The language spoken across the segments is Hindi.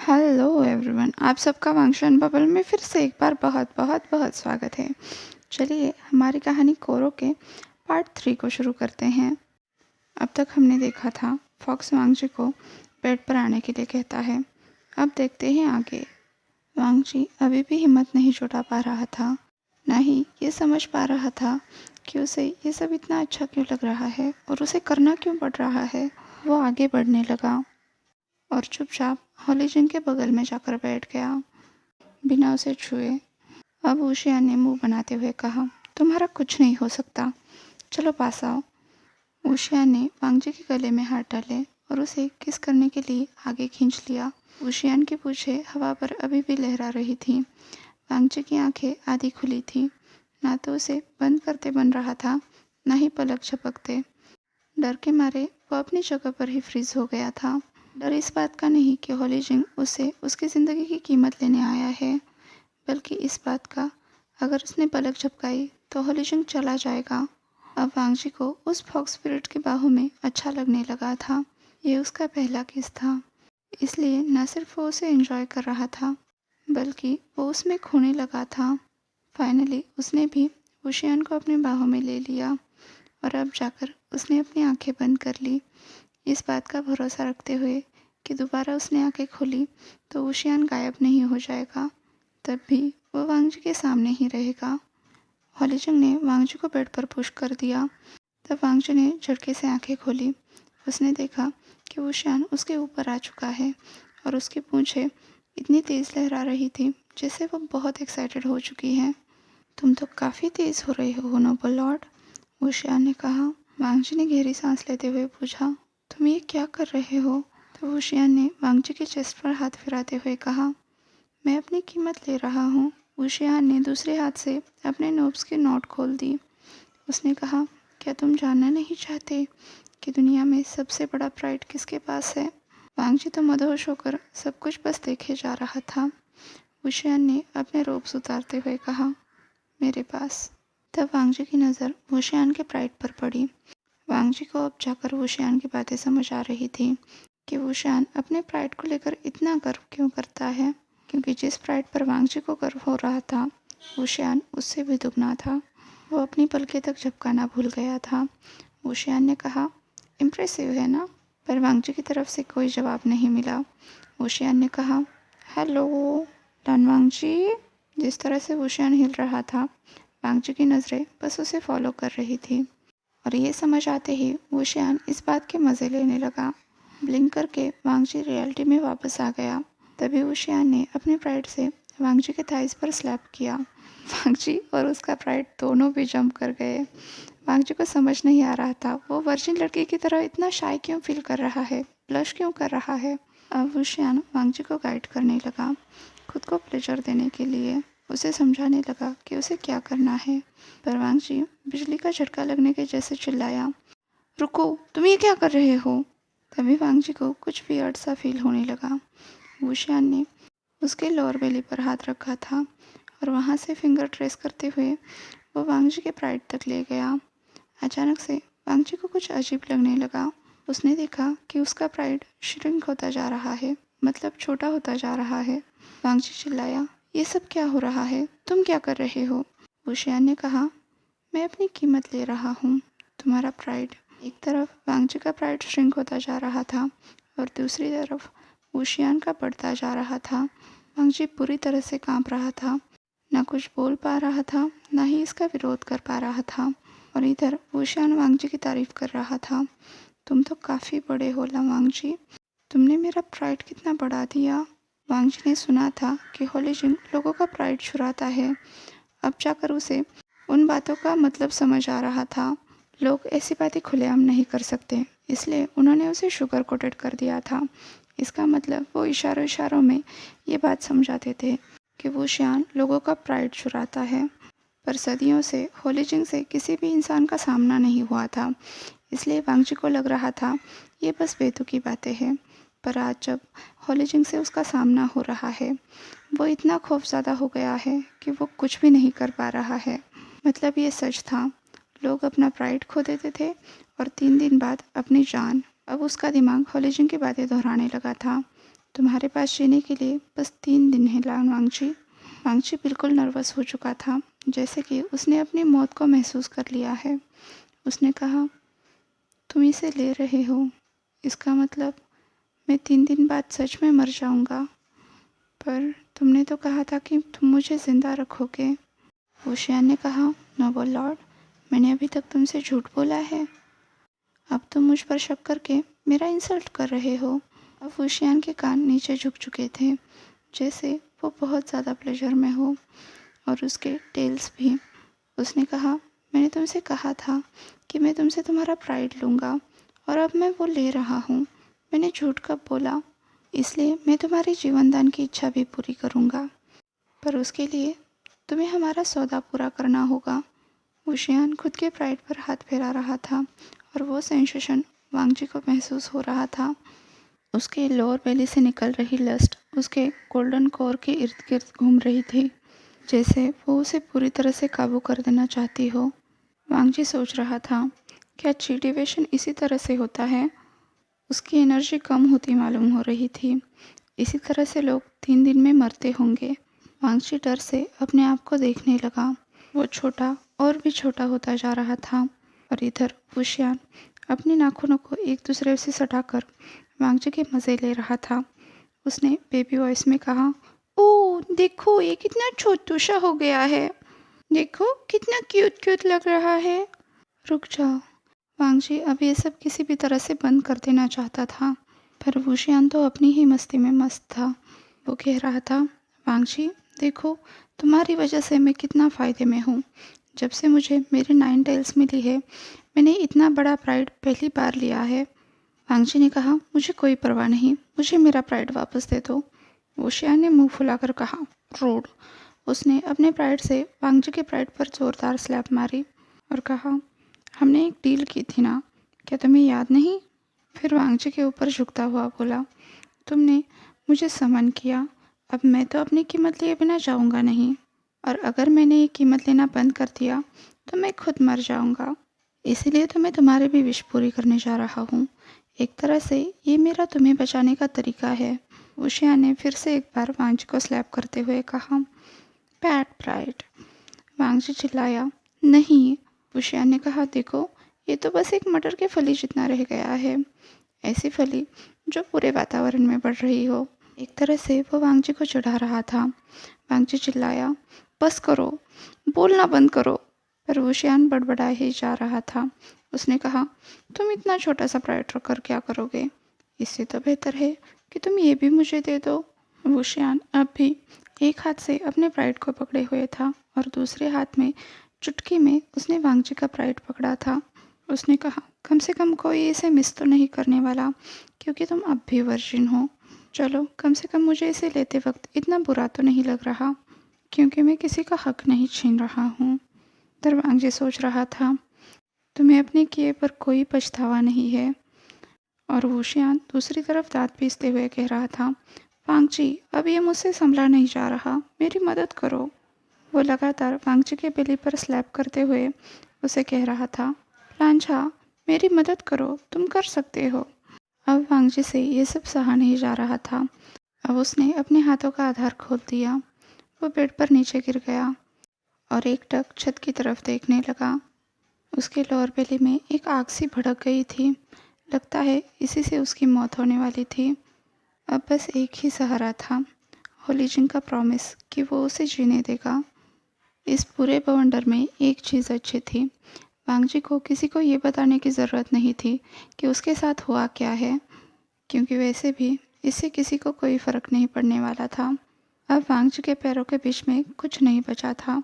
हेलो एवरीवन, आप सबका वांगशन बबल में फिर से एक बार बहुत बहुत बहुत स्वागत है। चलिए हमारी कहानी कोरो के पार्ट 3 को शुरू करते हैं। अब तक हमने देखा था फॉक्स वांगजी को बेड पर आने के लिए कहता है। अब देखते हैं आगे। वांगजी अभी भी हिम्मत नहीं जुटा पा रहा था, न ही ये समझ पा रहा था कि उसे ये सब इतना अच्छा क्यों लग रहा है और उसे करना क्यों पड़ रहा है। वो आगे बढ़ने लगा और चुपचाप हॉलीजिन के बगल में जाकर बैठ गया, बिना उसे छुए। अब ऊशिया ने मुंह बनाते हुए कहा, तुम्हारा कुछ नहीं हो सकता, चलो पास आओ। ऊशिया ने वांगजी के गले में हाथ डाले और उसे किस करने के लिए आगे खींच लिया। ऊशियान की पूंछें हवा पर अभी भी लहरा रही थी। वांगजी की आंखें आधी खुली थी, ना तो उसे बंद करते बन रहा था, न ही पलक झपकते। डर के मारे वो अपनी जगह पर ही फ्रीज हो गया था। डर इस बात का नहीं कि हॉलीजिन उससे उसकी ज़िंदगी की कीमत लेने आया है, बल्कि इस बात का, अगर उसने पलक झपकाई तो हॉलीजिन चला जाएगा। अब वांगजी को उस फॉक्स स्पिरिट की बाहों में अच्छा लगने लगा था। ये उसका पहला किस था, इसलिए न सिर्फ वो उसे एंजॉय कर रहा था, बल्कि वो उसमें खोने लगा था। फाइनली उसने भी ऊशियान को अपनी बाहों में ले लिया और अब जाकर उसने अपनी आंखें बंद कर ली, इस बात का भरोसा रखते हुए कि दोबारा उसने आंखें खोली तो ऊशियान गायब नहीं हो जाएगा, तब भी वो वांगजी के सामने ही रहेगा। हॉलीजिन ने वांगजी को बेड पर पुश कर दिया। तब वांगजी ने झटके से आंखें खोली। उसने देखा कि ऊशियान उसके ऊपर आ चुका है और उसकी पूंछें इतनी तेज़ लहरा रही थी जैसे वो बहुत एक्साइटेड हो चुकी है। तुम तो काफ़ी तेज़ हो रहे हो नोबल लॉर्ड, ऊशियान ने कहा। वांगजी ने गहरी सांस लेते हुए पूछा, तुम ये क्या कर रहे हो? तो ऊशियान ने वांगजी के चेस्ट पर हाथ फिराते हुए कहा, मैं अपनी कीमत ले रहा हूँ। ऊशियान ने दूसरे हाथ से अपने नोब्स की नोट खोल दी। उसने कहा, क्या तुम जानना नहीं चाहते कि दुनिया में सबसे बड़ा प्राइड किसके पास है? वांगजी तो मदहोश होकर सब कुछ बस देखे जा रहा था। ऊशियान ने अपने रोब्स उतारते हुए कहा, मेरे पास। तब वांगजी की नज़र ऊशियान के प्राइड पर पड़ी। वांगजी को अब जाकर ऊशियान की बातें समझ आ रही थी कि ऊशियान अपने प्राइड को लेकर इतना गर्व क्यों करता है, क्योंकि जिस प्राइड पर वांगजी को गर्व हो रहा था, ऊशियान उससे भी दुगना था। वो अपनी पलकें तक झपकाना भूल गया था। ऊशियान ने कहा, इम्प्रेसिव है ना? पर वांगजी की तरफ से कोई जवाब नहीं मिला। ऊशियान ने कहा, हेलो लन वांगजी। जिस तरह से ऊशियान हिल रहा था, वांगजी की नज़रें बस उसे फॉलो कर रही थी और ये समझ आते ही ऊशियान इस बात के मज़े लेने लगा। ब्लिंक करके वांगजी रियलिटी में वापस आ गया। तभी ऊशियान ने अपने प्राइड से वांगजी के थाइस पर स्लैप किया। वांगजी और उसका प्राइड दोनों भी जंप कर गए। वांगजी को समझ नहीं आ रहा था वो वर्जिन लड़की की तरह इतना शाय क्यों फील कर रहा है, ब्लश क्यों कर रहा है। अब ऊशियान वांगजी को गाइड करने लगा, खुद को प्लेजर देने के लिए। उसे समझाने लगा कि उसे क्या करना है। पर वांगजी बिजली का झटका लगने के जैसे चिल्लाया, रुको, तुम ये क्या कर रहे हो? तभी वांगजी को कुछ वियर्ड सा फील होने लगा। ऊशियान ने उसके लोअर बेली पर हाथ रखा था और वहाँ से फिंगर ट्रेस करते हुए वो वांगजी के प्राइड तक ले गया। अचानक से वांगजी को कुछ अजीब लगने लगा। उसने देखा कि उसका प्राइड श्रिंक होता जा रहा है, मतलब छोटा होता जा रहा है। वांगजी चिल्लाया, ये सब क्या हो रहा है? तुम क्या कर रहे हो? ऊशियान ने कहा, मैं अपनी कीमत ले रहा हूँ। तुम्हारा प्राइड। एक तरफ वांगजी का प्राइड श्रिंक होता जा रहा था और दूसरी तरफ ऊशियान का बढ़ता जा रहा था। वांगजी पूरी तरह से कांप रहा था, ना कुछ बोल पा रहा था, ना ही इसका विरोध कर पा रहा था। और इधर ऊशियान वांगजी की तारीफ कर रहा था, तुम तो काफ़ी बड़े हो वांगजी, तुमने मेरा प्राइड कितना बढ़ा दिया। वांगजी ने सुना था कि हॉलीजिन लोगों का प्राइड चुराता है। अब जाकर उसे उन बातों का मतलब समझ आ रहा था। लोग ऐसी बातें खुलेआम नहीं कर सकते, इसलिए उन्होंने उसे शुगर कोटेड कर दिया था। इसका मतलब वो इशारों इशारों में ये बात समझाते थे कि वो शियान लोगों का प्राइड चुराता है। पर सदियों से हॉलीजिन से किसी भी इंसान का सामना नहीं हुआ था, इसलिए वांगजी को लग रहा था ये बस बेतुकी बातें हैं। पर आज जब हॉलीजिन से उसका सामना हो रहा है, वो इतना खौफज़दा हो गया है कि वो कुछ भी नहीं कर पा रहा है। मतलब ये सच था, लोग अपना प्राइड खो देते थे और 3 दिन बाद अपनी जान। अब उसका दिमाग हॉलीजिन की बातें दोहराने लगा था, तुम्हारे पास जीने के लिए बस 3 दिन है वांगची। वांगची बिल्कुल नर्वस हो चुका था, जैसे कि उसने अपनी मौत को महसूस कर लिया है। उसने कहा, तुम इसे ले रहे हो, इसका मतलब मैं 3 दिन बाद सच में मर जाऊंगा। पर तुमने तो कहा था कि तुम मुझे जिंदा रखोगे। वुशियान ने कहा, नोबल लॉर्ड, मैंने अभी तक तुमसे झूठ बोला है। अब तुम मुझ पर शक करके मेरा इंसल्ट कर रहे हो। अब वुशियान के कान नीचे झुक चुके थे, जैसे वो बहुत ज़्यादा प्लेजर में हो, और उसके टेल्स भी। उसने कहा, मैंने तुमसे कहा था कि मैं तुमसे तुम्हारा प्राइड लूँगा, और अब मैं वो ले रहा हूँ। मैंने झूठ कब बोला? इसलिए मैं तुम्हारी जीवनदान की इच्छा भी पूरी करूँगा, पर उसके लिए तुम्हें हमारा सौदा पूरा करना होगा। वुशियान खुद के प्राइड पर हाथ फेरा रहा था, और वो सेंसेशन वांगजी को महसूस हो रहा था। उसके लोअर बेली से निकल रही लस्ट उसके गोल्डन कोर के इर्द गिर्द घूम रही थी, जैसे वो उसे पूरी तरह से काबू कर देना चाहती हो। वांगजी सोच रहा था, क्या ची डिवेशन इसी तरह से होता है? उसकी एनर्जी कम होती मालूम हो रही थी। इसी तरह से लोग 3 दिन में मरते होंगे। वांगची डर से अपने आप को देखने लगा। वो छोटा और भी छोटा होता जा रहा था, और इधर वुशियान अपने नाखूनों को एक दूसरे से सटाकर वांगची के मज़े ले रहा था। उसने बेबी वॉइस में कहा, ओह देखो, ये कितना छोटू सा हो गया है। देखो कितना क्यूट क्यूट लग रहा है। रुक जाओ। वांगजी अब ये सब किसी भी तरह से बंद कर देना चाहता था, पर वुशियान तो अपनी ही मस्ती में मस्त था। वो कह रहा था, वांगजी देखो, तुम्हारी वजह से मैं कितना फ़ायदे में हूँ। जब से मुझे मेरी 9 टेल्स मिली है, मैंने इतना बड़ा प्राइड पहली बार लिया है। वांगजी ने कहा, मुझे कोई परवाह नहीं, मुझे मेरा प्राइड वापस दे दो। वुशियान ने मुंह फुलाकर कहा, रूड। उसने अपने प्राइड से वांगजी के प्राइड पर जोरदार स्लैप मारी और कहा, हमने एक डील की थी ना, क्या तुम्हें याद नहीं? फिर वांगजी के ऊपर झुकता हुआ बोला, तुमने मुझे समन किया, अब मैं तो अपनी कीमत लिए बिना जाऊंगा नहीं, और अगर मैंने ये कीमत लेना बंद कर दिया तो मैं खुद मर जाऊंगा। इसीलिए तो मैं तुम्हारी भी विश पूरी करने जा रहा हूँ। एक तरह से ये मेरा तुम्हें बचाने का तरीका है। उशिया ने फिर से एक बार वांगजी को स्लैप करते हुए कहा, बैड प्राइड। वांगजी चिल्लाया, नहीं। उशिया ने कहा, देखो, ये तो बस एक मटर के फली जितना रह गया है, ऐसी फली जो पूरे वातावरण में बढ़ रही हो। एक तरह से वो वांगजी को चिढ़ा रहा था। वांगजी चिल्लाया, बस करो, बोलना बंद करो। पर वुशियान बड़बड़ाए ही जा रहा था। उसने कहा, तुम इतना छोटा सा प्राइड रखकर क्या करोगे? इससे तो बेहतर है कि तुम ये भी मुझे दे दो। वुशियान अब भी एक हाथ से अपने प्राइड को पकड़े हुए था, और दूसरे हाथ में चुटकी में उसने वांगजी का प्राइड पकड़ा था। उसने कहा, कम से कम कोई इसे मिस तो नहीं करने वाला, क्योंकि तुम अब भी वर्जिन हो। चलो, कम से कम मुझे इसे लेते वक्त इतना बुरा तो नहीं लग रहा, क्योंकि मैं किसी का हक नहीं छीन रहा हूँ। वांगजी सोच रहा था, तुम्हें अपने किए पर कोई पछतावा नहीं है। और वुशियान दूसरी तरफ दांत पीसते हुए कह रहा था, वांगजी, अब ये मुझसे संभला नहीं जा रहा, मेरी मदद करो। वो लगातार वांगजी के बेली पर स्लैप करते हुए उसे कह रहा था, लांझा, मेरी मदद करो, तुम कर सकते हो। अब वांगजी से ये सब सहा नहीं जा रहा था। अब उसने अपने हाथों का आधार खोल दिया। वो बेड पर नीचे गिर गया और एकटक छत की तरफ देखने लगा। उसके लोअर बेली में एक आग सी भड़क गई थी। लगता है इसी से उसकी मौत होने वाली थी। अब बस एक ही सहारा था, होलीजिन का प्रॉमिस कि वो उसे जीने देगा। इस पूरे बवंडर में एक चीज़ अच्छी थी, वांगजी को किसी को ये बताने की ज़रूरत नहीं थी कि उसके साथ हुआ क्या है, क्योंकि वैसे भी इससे किसी को कोई फ़र्क नहीं पड़ने वाला था। अब वांगजी के पैरों के बीच में कुछ नहीं बचा था,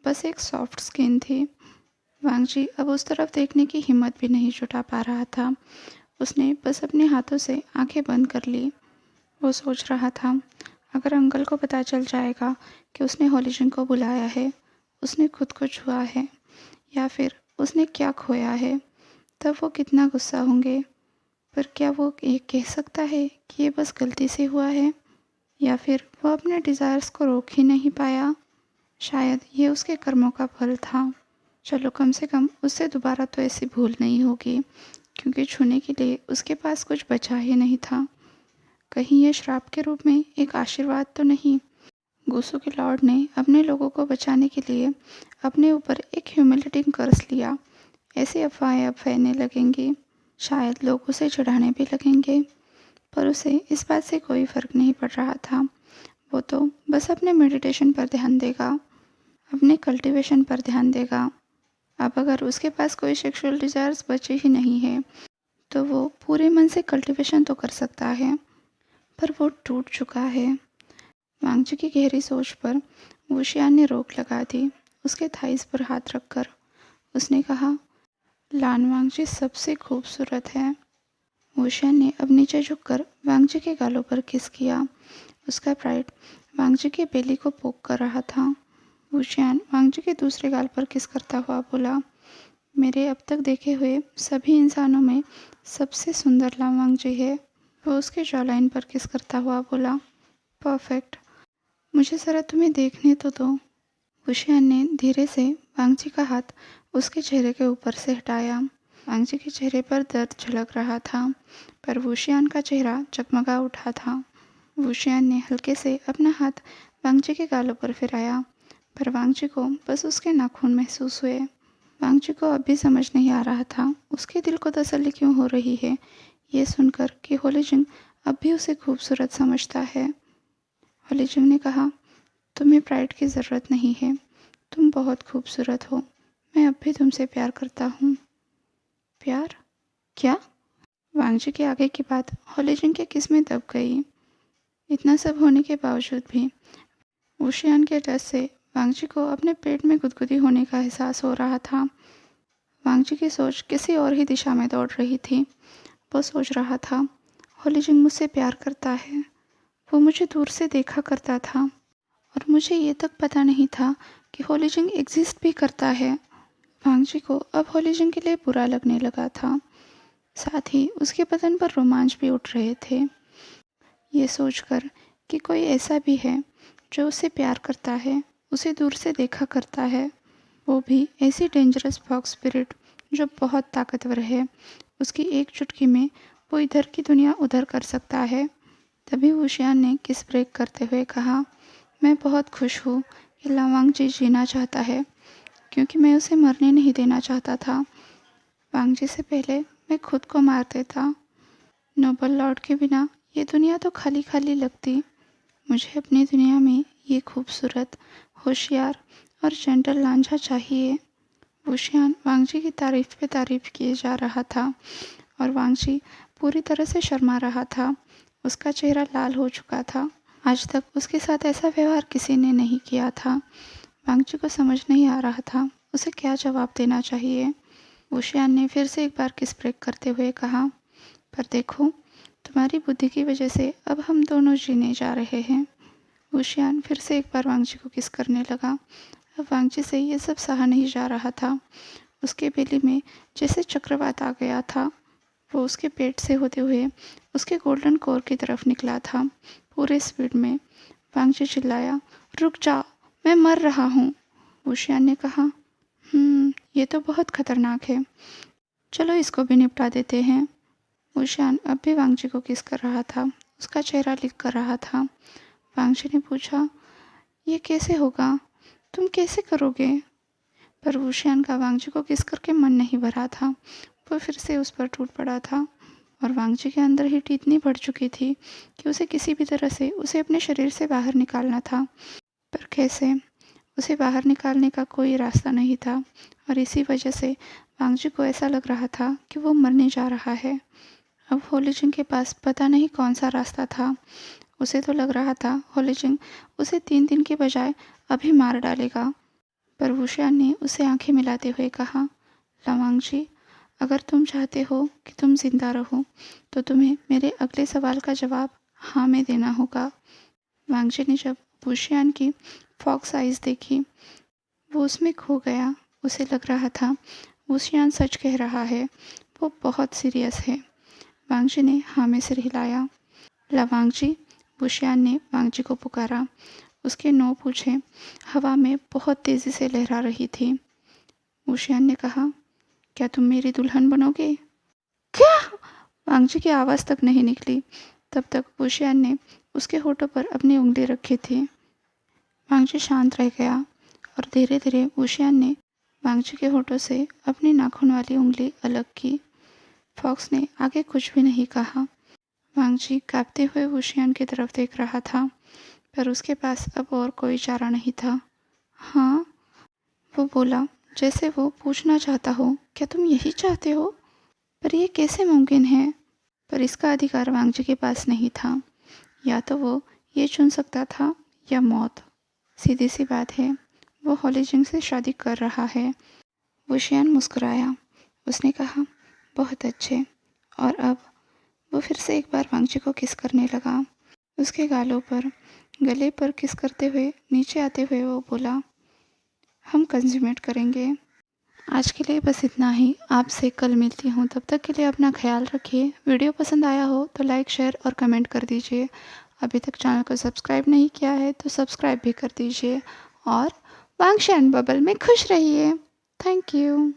बस एक सॉफ्ट स्किन थी। वांगजी अब उस तरफ देखने की हिम्मत भी नहीं जुटा पा रहा था। उसने बस अपने हाथों से आंखें बंद कर ली। वो सोच रहा था, अगर अंकल को पता चल जाएगा कि उसने होलीजन को बुलाया है, उसने खुद को छुआ है, या फिर उसने क्या खोया है, तब वो कितना गुस्सा होंगे। पर क्या वो ये कह सकता है कि ये बस गलती से हुआ है, या फिर वो अपने डिज़ायर्स को रोक ही नहीं पाया? शायद ये उसके कर्मों का फल था। चलो, कम से कम उससे दोबारा तो ऐसी भूल नहीं होगी, क्योंकि छूने के लिए उसके पास कुछ बचा ही नहीं था। कहीं ये श्राप के रूप में एक आशीर्वाद तो नहीं। गुस्सू के लॉर्ड ने अपने लोगों को बचाने के लिए अपने ऊपर एक ह्यूमिलेटिंग कर्ज लिया। ऐसी अफवाहें अब फैलने लगेंगी, शायद लोग उसे चिढ़ाने भी लगेंगे, पर उसे इस बात से कोई फर्क नहीं पड़ रहा था। वो तो बस अपने मेडिटेशन पर ध्यान देगा, अपने कल्टीवेशन पर ध्यान देगा। अब अगर उसके पास कोई सेक्सुअल डिजायर्स बचे ही नहीं है तो वो पूरे मन से कल्टीवेशन तो कर सकता है, पर वो टूट चुका है। वांगजी की गहरी सोच पर वुशियान ने रोक लगा दी। उसके थाइस पर हाथ रखकर उसने कहा, लान वांगजी सबसे खूबसूरत है। वुशियान ने अब नीचे झुककर वांगजी के गालों पर किस किया। उसका प्राइड वांगजी के बेली को पोक कर रहा था। वुशियान वांगजी के दूसरे गाल पर किस करता हुआ बोला, मेरे अब तक देखे हुए सभी इंसानों में सबसे सुंदर लान वांगजी है। वो उसके जॉलाइन पर किस करता हुआ बोला, परफेक्ट, मुझे ज़रा तुम्हें देखने तो दो। वुशियान ने धीरे से वांगजी का हाथ उसके चेहरे के ऊपर से हटाया। वांगजी के चेहरे पर दर्द झलक रहा था, पर वुशियान का चेहरा जगमगा उठा था। वुशियान ने हल्के से अपना हाथ वांगजी के गालों पर फिराया, पर वांगजी को बस उसके नाखून महसूस हुए। वांगजी को अब भी समझ नहीं आ रहा था उसके दिल को तसल्ली क्यों हो रही है ये सुनकर कि होलीजिंग अब भी उसे खूबसूरत समझता है। होलीजिंग ने कहा, तुम्हें प्राइड की ज़रूरत नहीं है, तुम बहुत खूबसूरत हो। मैं अब भी तुमसे प्यार करता हूँ। प्यार? क्या? वांगजी के आगे की बात होलीजिंग के किस में दब गई। इतना सब होने के बावजूद भी वुशियान के डर से वांगजी को अपने पेट में गुदगुदी होने का एहसास हो रहा था। वांगजी की सोच किसी और ही दिशा में दौड़ रही थी। वो सोच रहा था, होलीजिंग मुझसे प्यार करता है, वो मुझे दूर से देखा करता था और मुझे ये तक पता नहीं था कि होलीजिंग एग्जिस्ट भी करता है। वांगजी को अब होलीजिंग के लिए बुरा लगने लगा था, साथ ही उसके बदन पर रोमांच भी उठ रहे थे। ये सोचकर कि कोई ऐसा भी है जो उसे प्यार करता है, उसे दूर से देखा करता है, वो भी ऐसी डेंजरस फॉक्स स्पिरिट जो बहुत ताकतवर है। उसकी एक चुटकी में वो इधर की दुनिया उधर कर सकता है। तभी वुशियान ने किस ब्रेक करते हुए कहा, मैं बहुत खुश हूँ कि लावांगजी जीना चाहता है, क्योंकि मैं उसे मरने नहीं देना चाहता था। वांगजी से पहले मैं खुद को मार देता। नोबल लॉर्ड के बिना ये दुनिया तो खाली खाली लगती। मुझे अपनी दुनिया में ये खूबसूरत, होशियार और जेंटल लांझा चाहिए। वुशियान वांगजी की तारीफ पे तारीफ किए जा रहा था और वांगजी पूरी तरह से शर्मा रहा था। उसका चेहरा लाल हो चुका था। आज तक उसके साथ ऐसा व्यवहार किसी ने नहीं किया था। वांगजी को समझ नहीं आ रहा था उसे क्या जवाब देना चाहिए। वुशियान ने फिर से एक बार किस ब्रेक करते हुए कहा, पर देखो, तुम्हारी बुद्धि की वजह से अब हम दोनों जीने जा रहे हैं। वुशियान फिर से एक बार वांगजी को किस करने लगा। अब वांगजी से ये सब सहा नहीं जा रहा था। उसके बेली में जैसे चक्रवात आ गया था। वो उसके पेट से होते हुए उसके गोल्डन कोर की तरफ निकला था, पूरे स्पीड में। वांगजी चिल्लाया, रुक जाओ, मैं मर रहा हूँ। वुशियान ने कहा, ये तो बहुत खतरनाक है, चलो इसको भी निपटा देते हैं। वुशियान अब भी वांगजी को किस कर रहा था, उसका चेहरा लिख कर रहा था। वांगजी ने पूछा, ये कैसे होगा, तुम कैसे करोगे? पर वुशियान का वांगजी को किस करके मन नहीं भरा था। वो फिर से उस पर टूट पड़ा था और वांगजी के अंदर हीट इतनी बढ़ चुकी थी कि उसे किसी भी तरह से उसे अपने शरीर से बाहर निकालना था। पर कैसे? उसे बाहर निकालने का कोई रास्ता नहीं था और इसी वजह से वांगजी को ऐसा लग रहा था कि वो मरने जा रहा है। अब होलीजिंग के पास पता नहीं कौन सा रास्ता था। उसे तो लग रहा था होलीजिंग उसे 3 दिन के बजाय अभी मार डालेगा। पर वुशियान ने उसे आंखें मिलाते हुए कहा, लावांगजी, अगर तुम चाहते हो कि तुम जिंदा रहो तो तुम्हें मेरे अगले सवाल का जवाब हाँ में देना होगा। वांगजी ने जब वुशियान की फॉक्स आइज देखी, वो उसमें खो गया। उसे लग रहा था वुशियान सच कह रहा है, वो बहुत सीरियस है। वांगजी ने हाँ में सिर हिलाया। लावांगजी, वुशियान ने वांगजी को पुकारा। उसके 9 पूंछें हवा में बहुत तेज़ी से लहरा रही थी। वुशियान ने कहा, क्या तुम मेरी दुल्हन बनोगे? क्या? वांगजी की आवाज़ तक नहीं निकली। तब तक वुशियान ने उसके होठों पर अपनी उंगली रखी थी। वांगजी शांत रह गया और धीरे धीरे वुशियान ने वांगजी के होठों से अपनी नाखून वाली उंगली अलग की। फॉक्स ने आगे कुछ भी नहीं कहा। वांगजी कांपते हुए वुशियान की तरफ देख रहा था, पर उसके पास अब और कोई चारा नहीं था। हाँ, वो बोला, जैसे वो पूछना चाहता हो, क्या तुम यही चाहते हो? पर यह कैसे मुमकिन है? पर इसका अधिकार वांगजी के पास नहीं था। या तो वो ये चुन सकता था या मौत। सीधी सी बात है, वो हॉलीजिंग से शादी कर रहा है। वुशियान मुस्कुराया। उसने कहा, बहुत अच्छे। और अब वो फिर से एक बार वांगजी को किस करने लगा। उसके गालों पर, गले पर किस करते हुए नीचे आते हुए वो बोला, हम कंज्यूमेट करेंगे। आज के लिए बस इतना ही। आपसे कल मिलती हूँ। तब तक के लिए अपना ख्याल रखिए। वीडियो पसंद आया हो तो लाइक, शेयर और कमेंट कर दीजिए। अभी तक चैनल को सब्सक्राइब नहीं किया है तो सब्सक्राइब भी कर दीजिए। और वांगशी एंड बबल में खुश रहिए। Thank you.